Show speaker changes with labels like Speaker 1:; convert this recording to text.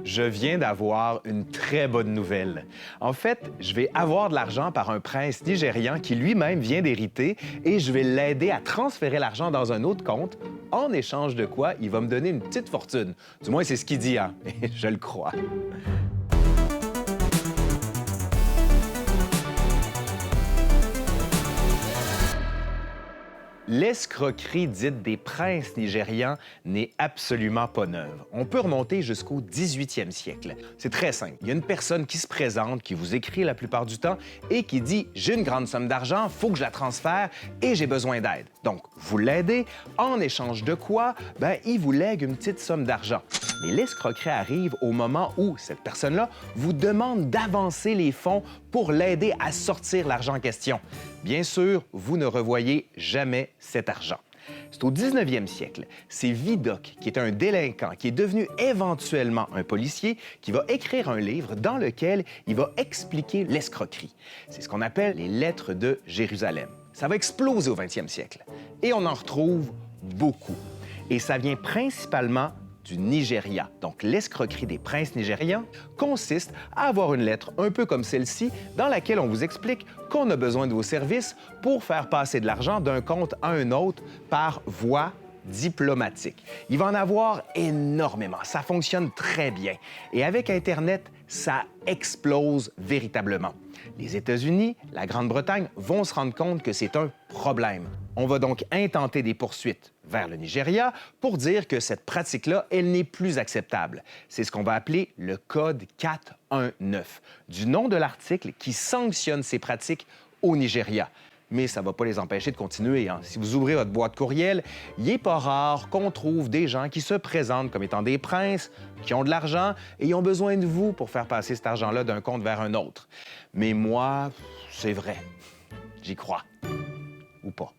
Speaker 1: Je viens d'avoir une très bonne nouvelle. En fait, je vais avoir de l'argent par un prince nigérian qui lui-même vient d'hériter et je vais l'aider à transférer l'argent dans un autre compte, en échange de quoi il va me donner une petite fortune. Du moins, c'est ce qu'il dit, hein? Et je le crois. L'escroquerie dite des princes nigérians n'est absolument pas neuve. On peut remonter jusqu'au 18e siècle. C'est très simple. Il y a une personne qui se présente, qui vous écrit la plupart du temps et qui dit « J'ai une grande somme d'argent, faut que je la transfère et j'ai besoin d'aide. » Donc, vous l'aidez. En échange de quoi? Il vous lègue une petite somme d'argent. Mais l'escroquerie arrive au moment où cette personne-là vous demande d'avancer les fonds pour l'aider à sortir l'argent en question. Bien sûr, vous ne revoyez jamais cet argent. C'est au 19e siècle. C'est Vidocq, qui est un délinquant, qui est devenu éventuellement un policier, qui va écrire un livre dans lequel il va expliquer l'escroquerie. C'est ce qu'on appelle les Lettres de Jérusalem. Ça va exploser au 20e siècle. Et on en retrouve beaucoup. Et ça vient principalement du Nigeria. Donc, l'escroquerie des princes nigérians consiste à avoir une lettre un peu comme celle-ci dans laquelle on vous explique qu'on a besoin de vos services pour faire passer de l'argent d'un compte à un autre par voie diplomatique. Il va en avoir énormément. Ça fonctionne très bien. Et avec Internet, ça explose véritablement. Les États-Unis, la Grande-Bretagne vont se rendre compte que c'est un problème. On va donc intenter des poursuites vers le Nigeria pour dire que cette pratique-là, elle n'est plus acceptable. C'est ce qu'on va appeler le Code 419, du nom de l'article qui sanctionne ces pratiques au Nigeria. Mais ça ne va pas les empêcher de continuer, hein. Si vous ouvrez votre boîte courriel, il n'est pas rare qu'on trouve des gens qui se présentent comme étant des princes, qui ont de l'argent et ils ont besoin de vous pour faire passer cet argent-là d'un compte vers un autre. Mais moi, c'est vrai. J'y crois. Ou pas.